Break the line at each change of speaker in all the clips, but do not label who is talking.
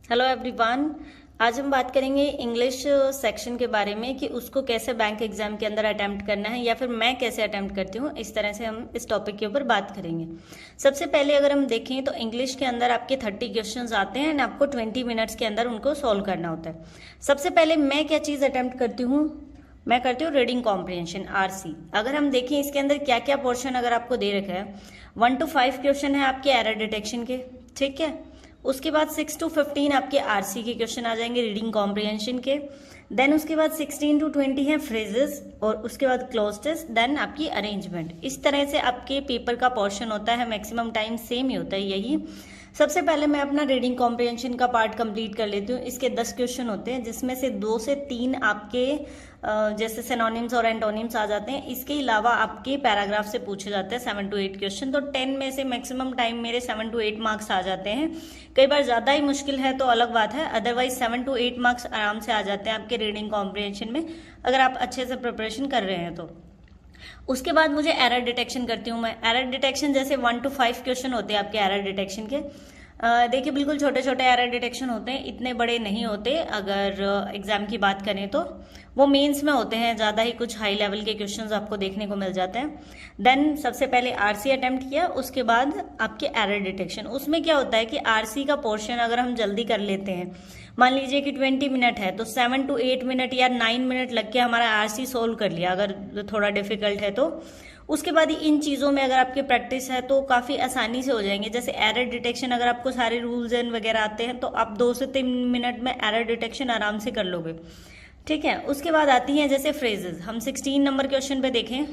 Hello everyone. आज हम बात करेंगे इंग्लिश सेक्शन के बारे में कि उसको कैसे बैंक एग्जाम के अंदर अटेम्प्ट करना है या फिर मैं कैसे अटेम्प्ट करती हूँ। इस तरह से हम इस टॉपिक के ऊपर बात करेंगे। सबसे पहले अगर हम देखें तो इंग्लिश के अंदर आपके 30 क्वेश्चंस आते हैं एंड आपको 20 मिनट्स के अंदर उनको सॉल्व करना होता है। सबसे पहले मैं क्या चीज़ अटेम्प्ट करती हूँ, मैं करती हूँ रीडिंग कॉम्प्रिहेंशन RC। अगर हम देखें इसके अंदर क्या क्या पोर्शन अगर आपको दे रखा है, 1 to 5 क्वेश्चन है आपके एरर डिटेक्शन के, ठीक है। उसके बाद 6 to 15 आपके RC के क्वेश्चन आ जाएंगे रीडिंग कॉम्प्रिहेंशन के। देन उसके बाद 16 to 20 है फ्रेजेस और उसके बाद क्लोज टेस्ट, देन आपकी अरेंजमेंट। इस तरह से आपके पेपर का पोर्शन होता है, मैक्सिमम टाइम सेम ही होता है यही। सबसे पहले मैं अपना रीडिंग कॉम्प्रिहेंशन का पार्ट कंप्लीट कर लेती हूँ। इसके 10 क्वेश्चन होते हैं जिसमें से 2 से 3 आपके जैसे सिनोनिम्स और एंटोनिम्स आ जाते हैं। इसके अलावा आपके पैराग्राफ से पूछे जाते हैं 7 to 8 क्वेश्चन। तो 10 में से मैक्सिमम टाइम मेरे 7 to 8 मार्क्स आ जाते हैं। कई बार ज़्यादा ही मुश्किल है तो अलग बात है, अदरवाइज 7 to 8 मार्क्स आराम से आ जाते हैं आपके रीडिंग कॉम्प्रिहेंशन में, अगर आप अच्छे से प्रिपरेशन कर रहे हैं तो। उसके बाद मुझे एरर डिटेक्शन करती हूँ मैं। एरर डिटेक्शन जैसे 1 to 5 क्वेश्चन होते हैं आपके एरर डिटेक्शन के। देखिए बिल्कुल छोटे छोटे एरर डिटेक्शन होते हैं, इतने बड़े नहीं होते। अगर एग्जाम की बात करें तो वो मेंस में होते हैं, ज़्यादा ही कुछ हाई लेवल के क्वेश्चंस आपको देखने को मिल जाते हैं। देन सबसे पहले RC अटेम्प्ट किया, उसके बाद आपके एरर डिटेक्शन। उसमें क्या होता है कि RC का पोर्शन अगर हम जल्दी कर लेते हैं, मान लीजिए कि 20 मिनट है तो 7 to 8 मिनट या 9 मिनट लग के हमारा RC सोल्व कर लिया, अगर थोड़ा डिफिकल्ट है तो। उसके बाद इन चीज़ों में अगर आपकी प्रैक्टिस है तो काफ़ी आसानी से हो जाएंगे। जैसे एरर डिटेक्शन, अगर आपको सारे रूल्स एंड वगैरह आते हैं तो आप 2 से 3 मिनट में एरर डिटेक्शन आराम से कर लोगे, ठीक है। उसके बाद आती हैं जैसे फ्रेजेस। हम 16 नंबर क्वेश्चन पे देखें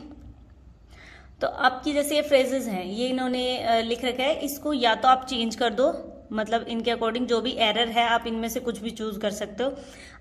तो आपकी जैसे ये फ्रेजेस हैं, ये इन्होंने लिख रखा है, इसको या तो आप चेंज कर दो, मतलब इनके अकॉर्डिंग जो भी एरर है आप इनमें से कुछ भी चूज कर सकते हो।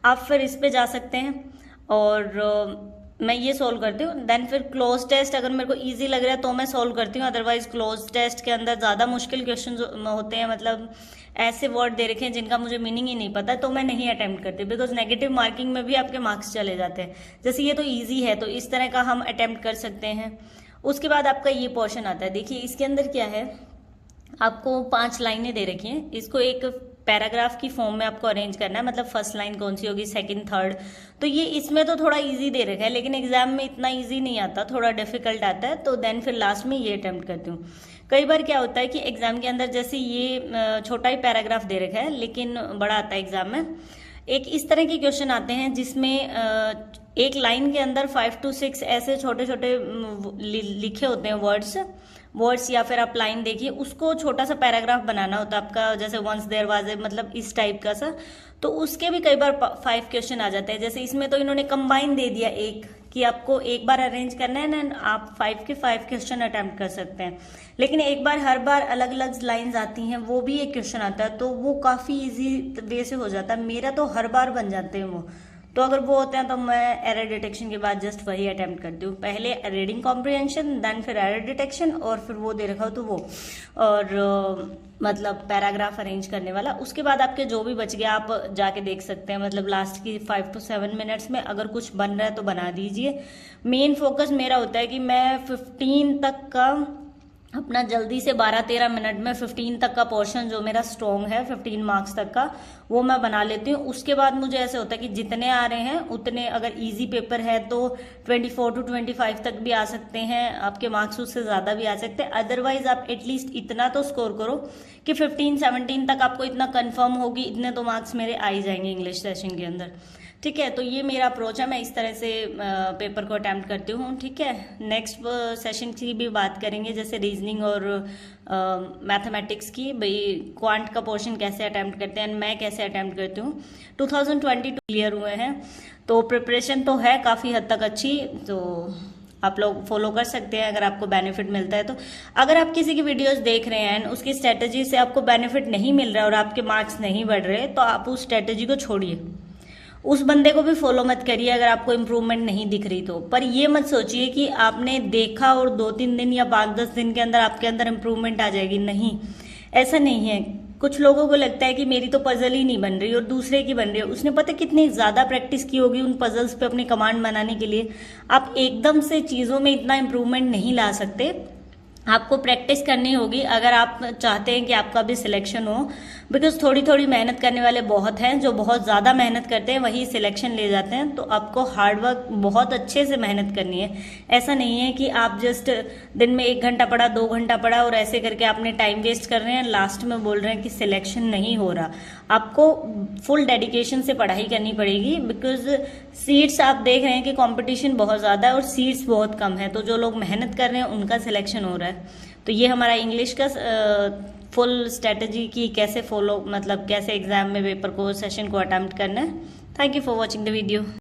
आप फिर इस पे जा सकते हैं और मैं ये सोल्व करती हूँ। देन फिर क्लोज टेस्ट, अगर मेरे को इजी लग रहा है तो मैं सोल्व करती हूँ, अदरवाइज क्लोज टेस्ट के अंदर ज़्यादा मुश्किल क्वेश्चन होते हैं, मतलब ऐसे वर्ड दे रखे हैं जिनका मुझे मीनिंग ही नहीं पता, तो मैं नहीं अटेम्प्ट करती, बिकॉज नेगेटिव मार्किंग में भी आपके मार्क्स चले जाते हैं। जैसे ये तो ईजी है तो इस तरह का हम अटेम्प्ट कर सकते हैं। उसके बाद आपका ये पोर्शन आता है। देखिए इसके अंदर क्या है, आपको 5 लाइनें दे रखी हैं, इसको एक पैराग्राफ की फॉर्म में आपको अरेंज करना है, मतलब फर्स्ट लाइन कौन सी होगी, सेकंड, थर्ड। तो ये इसमें तो थोड़ा इजी दे रखा है, लेकिन एग्जाम में इतना इजी नहीं आता, थोड़ा डिफिकल्ट आता है। तो देन फिर लास्ट में ये अटेम्प्ट करती हूँ। कई बार क्या होता है कि एग्जाम के अंदर जैसे ये छोटा ही पैराग्राफ दे रखा है लेकिन बड़ा आता है एग्जाम में। एक इस तरह के क्वेश्चन आते हैं जिसमें एक लाइन के अंदर 5 to 6 ऐसे छोटे छोटे लिखे होते हैं वर्ड्स, या फिर आप लाइन देखिए, उसको छोटा सा पैराग्राफ बनाना होता है आपका, जैसे वंस देयर वाज ए, मतलब इस टाइप का सा। तो उसके भी कई बार 5 क्वेश्चन आ जाते हैं। जैसे इसमें तो इन्होंने कंबाइन दे दिया एक, कि आपको एक बार अरेंज करना है ना, आप 5 के 5 क्वेश्चन अटेम्प्ट कर सकते हैं। लेकिन एक बार हर बार अलग अलग लाइंस आती हैं, वो भी एक क्वेश्चन आता है, तो वो काफ़ी इजी वे से हो जाता है। मेरा तो हर बार बन जाते हैं वो, तो अगर वो होते हैं तो मैं एरर डिटेक्शन के बाद जस्ट वही अटेम्प्ट करती हूँ। पहले रीडिंग कॉम्प्रिहेंशन, देन फिर एरर डिटेक्शन, और फिर वो दे रखा हो तो वो, और मतलब पैराग्राफ अरेंज करने वाला। उसके बाद आपके जो भी बच गया आप जाके देख सकते हैं, मतलब लास्ट की 5 to 7 मिनट्स में अगर कुछ बन रहा है तो बना दीजिए। मेन फोकस मेरा होता है कि मैं 15 तक का अपना जल्दी से 12-13 मिनट में 15 तक का पोर्शन जो मेरा स्ट्रॉन्ग है 15 मार्क्स तक का, वो मैं बना लेती हूँ। उसके बाद मुझे ऐसे होता है कि जितने आ रहे हैं उतने, अगर इजी पेपर है तो 24 to 25 तक भी आ सकते हैं आपके मार्क्स, उससे ज़्यादा भी आ सकते हैं। अदरवाइज आप एटलीस्ट इतना तो स्कोर करो कि 15-17 तक आपको इतना कन्फर्म होगी, इतने तो मार्क्स मेरे आ ही जाएंगे इंग्लिश सेशन के अंदर, ठीक है। तो ये मेरा अप्रोच है, मैं इस तरह से पेपर को अटेम्प्ट करती हूँ, ठीक है। नेक्स्ट सेशन की भी बात करेंगे, जैसे रीजनिंग और मैथमेटिक्स की, भाई क्वांट का पोर्शन कैसे अटेम्प्ट करते हैं, मैं कैसे अटेम्प्ट करती हूँ। 2022 क्लियर हुए हैं, तो प्रिपरेशन तो है काफ़ी हद तक अच्छी, तो आप लोग फॉलो कर सकते हैं अगर आपको बेनिफिट मिलता है तो। अगर आप किसी की वीडियोस देख रहे हैं उसकी स्ट्रेटेजी से आपको बेनिफिट नहीं मिल रहा है और आपके मार्क्स नहीं बढ़ रहे, तो आप उस स्ट्रेटेजी को छोड़िए, उस बंदे को भी फॉलो मत करिए अगर आपको इम्प्रूवमेंट नहीं दिख रही तो। पर ये मत सोचिए कि आपने देखा और 2-3 दिन या 5-10 दिन के अंदर आपके अंदर इम्प्रूवमेंट आ जाएगी, नहीं, ऐसा नहीं है। कुछ लोगों को लगता है कि मेरी तो पजल ही नहीं बन रही और दूसरे की बन रही है, उसने पता कितनी ज़्यादा प्रैक्टिस की होगी उन पजल्स पे अपनी कमांड बनाने के लिए। आप एकदम से चीज़ों में इतना इम्प्रूवमेंट नहीं ला सकते, आपको प्रैक्टिस करनी होगी अगर आप चाहते हैं कि आपका भी सिलेक्शन हो। बिकॉज थोड़ी थोड़ी मेहनत करने वाले बहुत हैं, जो बहुत ज़्यादा मेहनत करते हैं वही सिलेक्शन ले जाते हैं। तो आपको हार्डवर्क बहुत अच्छे से मेहनत करनी है। ऐसा नहीं है कि आप जस्ट दिन में 1 घंटा पढ़ा, 2 घंटा पढ़ा और ऐसे करके आपने टाइम वेस्ट कर रहे हैं, लास्ट में बोल रहे हैं कि सिलेक्शन नहीं हो रहा। आपको फुल डेडिकेशन से पढ़ाई करनी पड़ेगी, बिकॉज सीट्स आप देख रहे हैं कि कंपटीशन बहुत ज़्यादा है और सीट्स बहुत कम है। तो जो लोग मेहनत कर रहे हैं उनका सिलेक्शन हो रहा है। तो ये हमारा इंग्लिश का फुल स्ट्रेटजी की कैसे फॉलो, मतलब कैसे एग्जाम में पेपर को, सेशन को अटेम्प्ट करना है। Thank you for watching the video.